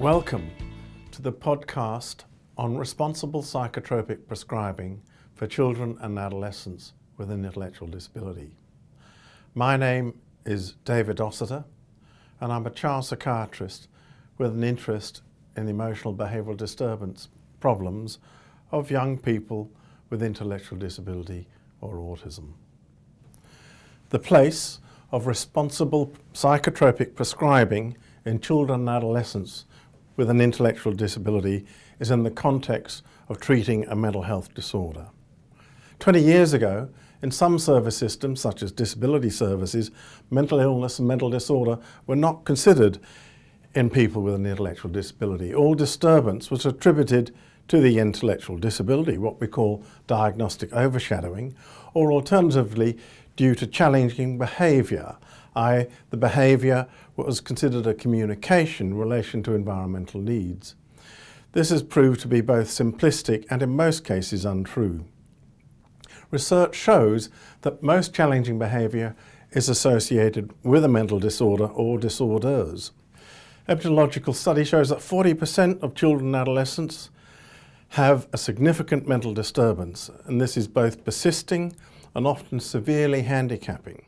Welcome to the podcast on responsible psychotropic prescribing for children and adolescents with an intellectual disability. My name is Dossetor, and I'm a child psychiatrist with an interest in the emotional behavioural disturbance problems of young people with intellectual disability or autism. The place of responsible psychotropic prescribing in children and adolescents with an intellectual disability is in the context of treating a mental health disorder. 20 years ago, in some service systems, such as disability services, mental illness and mental disorder were not considered in people with an intellectual disability. All disturbance was attributed to the intellectual disability, what we call diagnostic overshadowing, or alternatively due to challenging behaviour, i.e. the behaviour was considered a communication in relation to environmental needs. This has proved to be both simplistic and in most cases untrue. Research shows that most challenging behaviour is associated with a mental disorder or disorders. Epidemiological study shows that 40% of children and adolescents have a significant mental disturbance, and this is both persisting and often severely handicapping.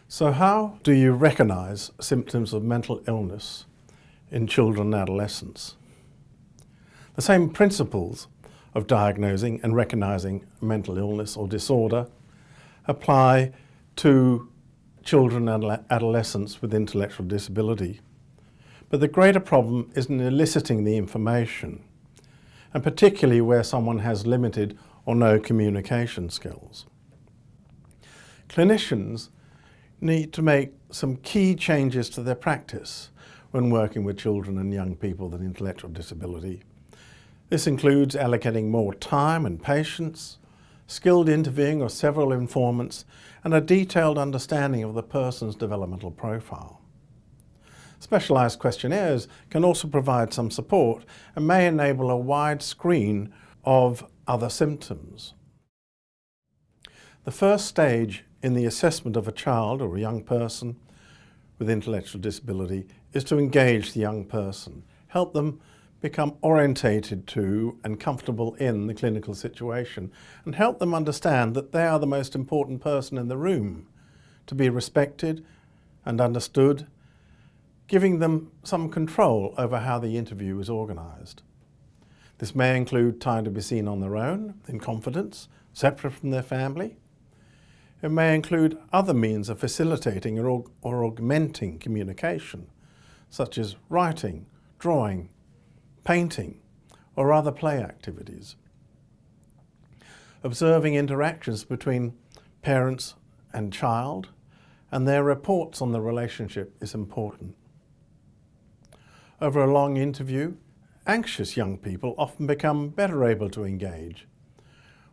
So how do you recognise symptoms of mental illness in children and adolescents? The same principles of diagnosing and recognising mental illness or disorder apply to children and adolescents with intellectual disability. But the greater problem is in eliciting the information, and particularly where someone has limited or no communication skills. Clinicians need to make some key changes to their practice when working with children and young people with intellectual disability. This includes allocating more time and patience, skilled interviewing of several informants, and a detailed understanding of the person's developmental profile. Specialised questionnaires can also provide some support and may enable a wide screen of other symptoms. The first stage in the assessment of a child or a young person with intellectual disability is to engage the young person, help them become orientated to and comfortable in the clinical situation, and help them understand that they are the most important person in the room, to be respected and understood, giving them some control over how the interview is organised. This may include time to be seen on their own, in confidence, separate from their family. It may include other means of facilitating or augmenting communication, such as writing, drawing, painting, or other play activities. Observing interactions between parents and child and their reports on the relationship is important. Over a long interview, anxious young people often become better able to engage,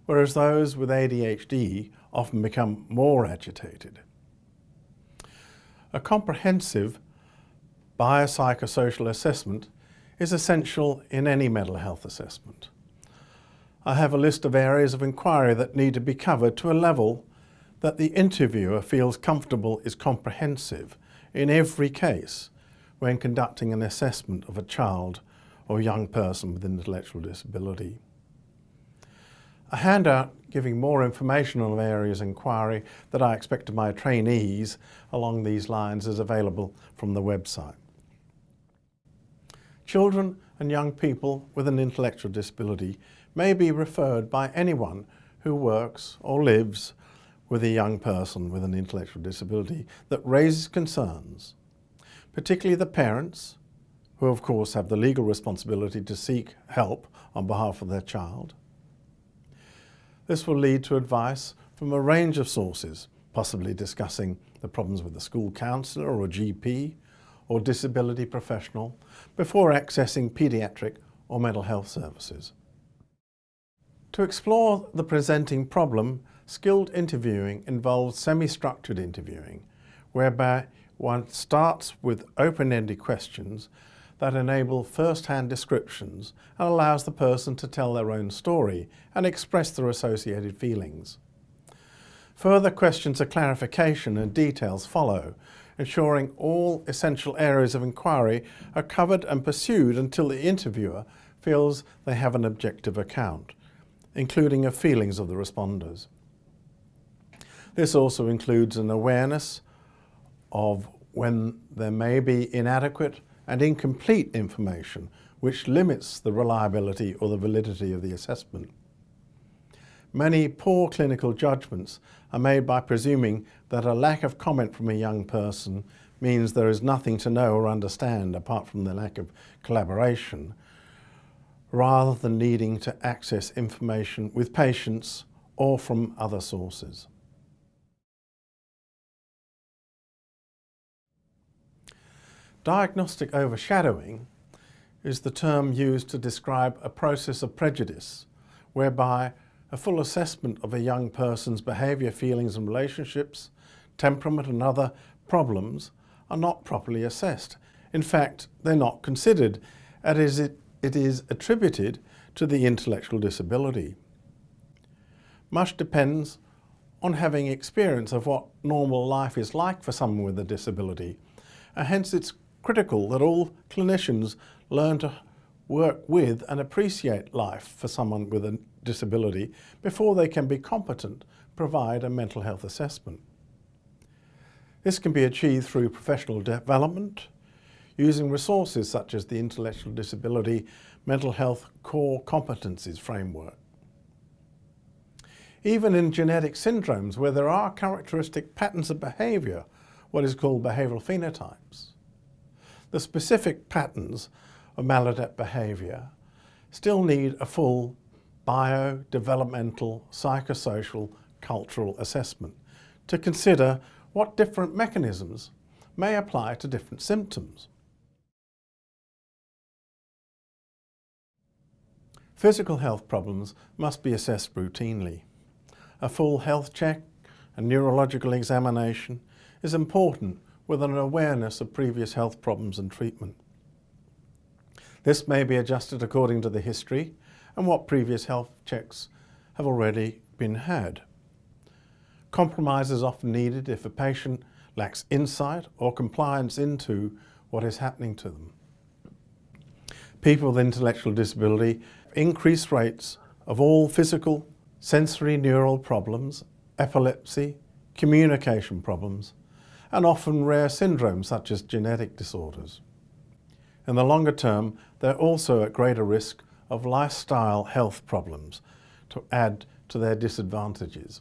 whereas those with ADHD often become more agitated. A comprehensive biopsychosocial assessment is essential in any mental health assessment. I have a list of areas of inquiry that need to be covered to a level that the interviewer feels comfortable is comprehensive in every case when conducting an assessment of a child or young person with intellectual disability. A handout giving more information on areas of inquiry that I expect of my trainees along these lines is available from the website. Children and young people with an intellectual disability may be referred by anyone who works or lives with a young person with an intellectual disability that raises concerns, particularly the parents, who of course have the legal responsibility to seek help on behalf of their child. This will lead to advice from a range of sources, possibly discussing the problems with a school counsellor or a GP or disability professional before accessing paediatric or mental health services. To explore the presenting problem, skilled interviewing involves semi-structured interviewing, whereby one starts with open-ended questions that enable first-hand descriptions and allows the person to tell their own story and express their associated feelings. Further questions of clarification and details follow, ensuring all essential areas of inquiry are covered and pursued until the interviewer feels they have an objective account, including of feelings of the responders. This also includes an awareness of when there may be inadequate and incomplete information which limits the reliability or the validity of the assessment. Many poor clinical judgments are made by presuming that a lack of comment from a young person means there is nothing to know or understand apart from the lack of collaboration, rather than needing to access information with patients or from other sources. Diagnostic overshadowing is the term used to describe a process of prejudice whereby a full assessment of a young person's behaviour, feelings and relationships, temperament and other problems are not properly assessed. In fact, they're not considered, as it is attributed to the intellectual disability. Much depends on having experience of what normal life is like for someone with a disability, and hence it's critical that all clinicians learn to work with and appreciate life for someone with a disability before they can be competent to provide a mental health assessment. This can be achieved through professional development, using resources such as the Intellectual Disability Mental Health Core Competencies Framework. Even in genetic syndromes where there are characteristic patterns of behaviour, what is called behavioural phenotypes, the specific patterns of maladaptive behaviour still need a full bio, developmental, psychosocial, cultural assessment to consider what different mechanisms may apply to different symptoms. Physical health problems must be assessed routinely. A full health check and neurological examination is important with an awareness of previous health problems and treatment. This may be adjusted according to the history and what previous health checks have already been had. Compromise is often needed if a patient lacks insight or compliance into what is happening to them. People with intellectual disability have increased rates of all physical, sensory neural problems, epilepsy, communication problems, and often rare syndromes such as genetic disorders. In the longer term, they're also at greater risk of lifestyle health problems to add to their disadvantages.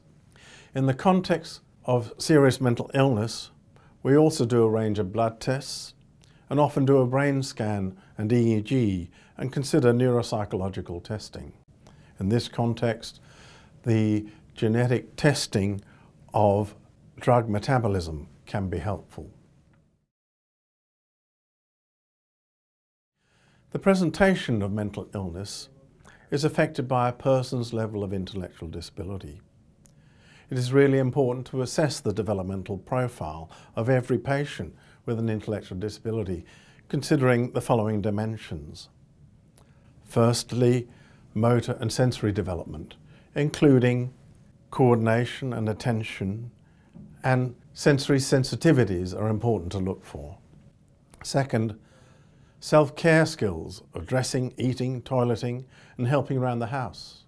In the context of serious mental illness, we also do a range of blood tests and often do a brain scan and EEG and consider neuropsychological testing. In this context, the genetic testing of drug metabolism can be helpful. The presentation of mental illness is affected by a person's level of intellectual disability. It is really important to assess the developmental profile of every patient with an intellectual disability, considering the following dimensions. Firstly, motor and sensory development, including coordination and attention, and sensory sensitivities are important to look for. Second, self-care skills of dressing, eating, toileting, and helping around the house.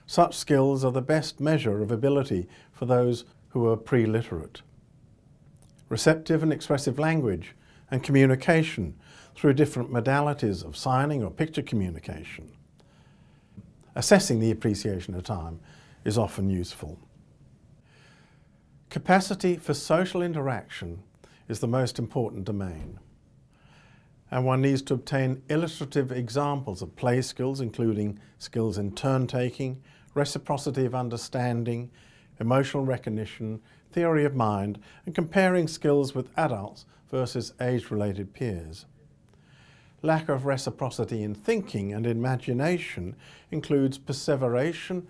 Such skills are the best measure of ability for those who are pre-literate. Receptive and expressive language and communication through different modalities of signing or picture communication. Assessing the appreciation of time is often useful. Capacity for social interaction is the most important domain, and one needs to obtain illustrative examples of play skills, including skills in turn-taking, reciprocity of understanding, emotional recognition, theory of mind, and comparing skills with adults versus age-related peers. Lack of reciprocity in thinking and imagination includes perseveration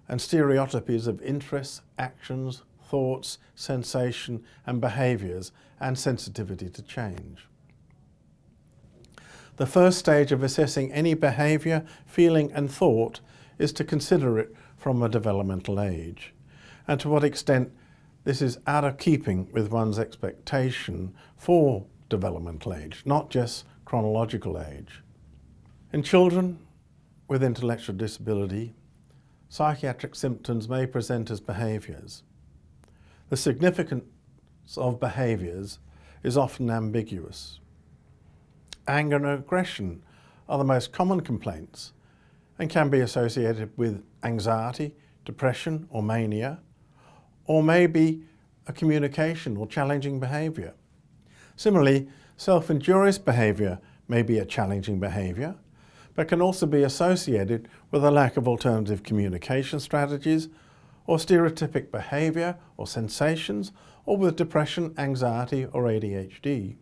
and stereotypies of interests, actions, thoughts, sensation, and behaviours, and sensitivity to change. The first stage of assessing any behaviour, feeling, and thought is to consider it from a developmental age, and to what extent This is out of keeping with one's expectation for developmental age, not just chronological age. In children with intellectual disability, psychiatric symptoms may present as behaviours. The significance of behaviours is often ambiguous. Anger and aggression are the most common complaints and can be associated with anxiety, depression or mania, or may be a communication or challenging behaviour. Similarly, self-injurious behaviour may be a challenging behaviour, but can also be associated with a lack of alternative communication strategies or stereotypic behaviour or sensations, or with depression, anxiety or ADHD.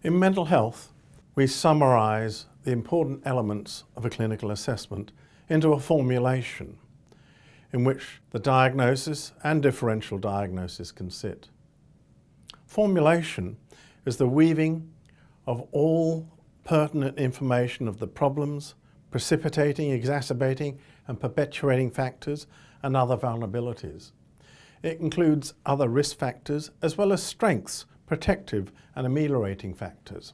In mental health, we summarise the important elements of a clinical assessment into a formulation in which the diagnosis and differential diagnosis can sit. Formulation is the weaving of all pertinent information of the problems, precipitating, exacerbating and perpetuating factors and other vulnerabilities. It includes other risk factors as well as strengths, protective and ameliorating factors.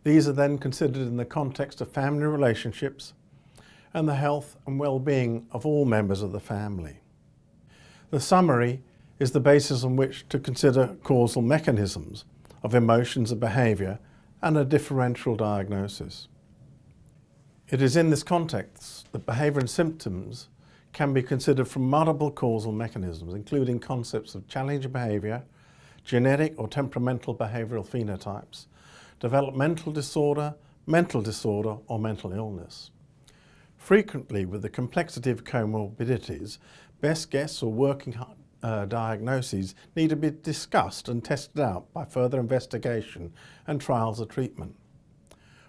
These are then considered in the context of family relationships and the health and well-being of all members of the family. The summary is the basis on which to consider causal mechanisms of emotions and behaviour and a differential diagnosis. It is in this context that behaviour and symptoms can be considered from multiple causal mechanisms, including concepts of challenging behaviour, genetic or temperamental behavioural phenotypes, developmental disorder, or mental illness. Frequently, with the complexity of comorbidities, best guess or working diagnoses need to be discussed and tested out by further investigation and trials of treatment.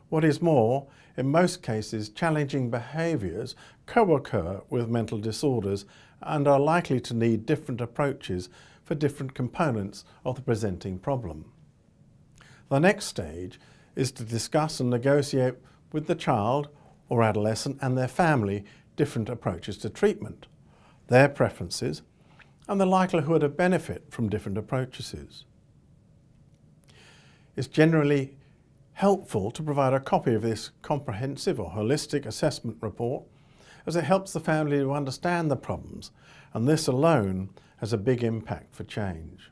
What is more, in most cases, challenging behaviours co-occur with mental disorders and are likely to need different approaches for different components of the presenting problem. The next stage is to discuss and negotiate with the child or adolescent and their family different approaches to treatment, their preferences, and the likelihood of benefit from different approaches. It's generally helpful to provide a copy of this comprehensive or holistic assessment report, as it helps the family to understand the problems, and this alone has a big impact for change.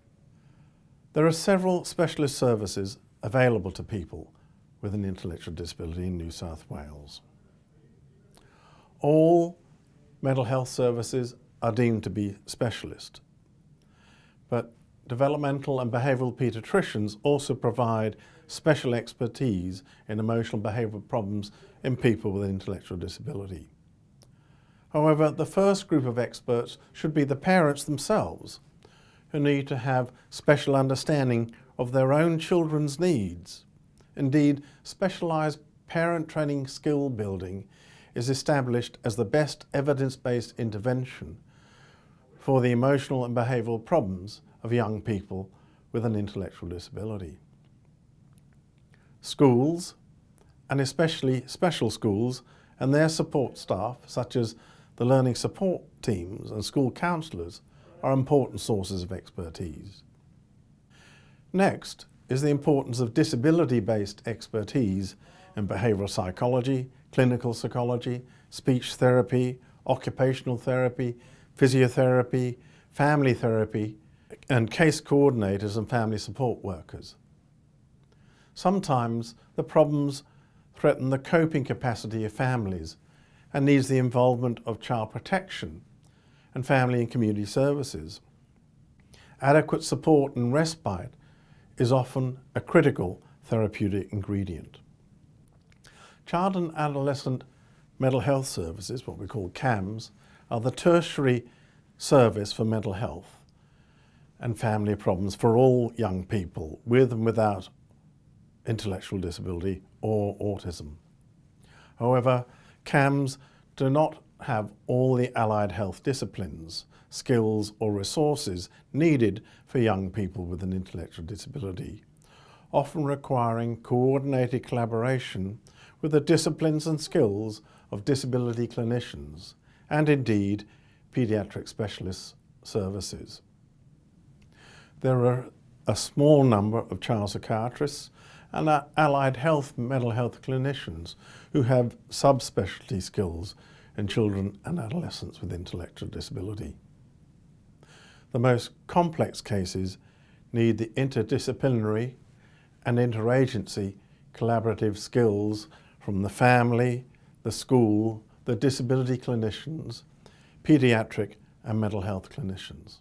There are several specialist services available to people with an intellectual disability in New South Wales. All mental health services are deemed to be specialist, but developmental and behavioural paediatricians also provide special expertise in emotional behavioural problems in people with intellectual disability. However, the first group of experts should be the parents themselves, who need to have special understanding of their own children's needs. Indeed, specialised parent training skill building is established as the best evidence-based intervention for the emotional and behavioural problems of young people with an intellectual disability. Schools, and especially special schools and their support staff, such as the learning support teams and school counsellors, are important sources of expertise. Next is the importance of disability-based expertise in behavioural psychology, clinical psychology, speech therapy, occupational therapy, physiotherapy, family therapy, and case coordinators and family support workers. Sometimes the problems threaten the coping capacity of families and needs the involvement of child protection and family and community services. Adequate support and respite is often a critical therapeutic ingredient. Child and adolescent mental health services, what we call CAMS, are the tertiary service for mental health and family problems for all young people with and without intellectual disability or autism. However, CAMS do not have all the allied health disciplines, skills or resources needed for young people with an intellectual disability, often requiring coordinated collaboration with the disciplines and skills of disability clinicians and indeed paediatric specialist services. There are a small number of child psychiatrists and allied health mental health clinicians who have subspecialty skills in children and adolescents with intellectual disability. The most complex cases need the interdisciplinary and interagency collaborative skills from the family, the school, the disability clinicians, paediatric and mental health clinicians.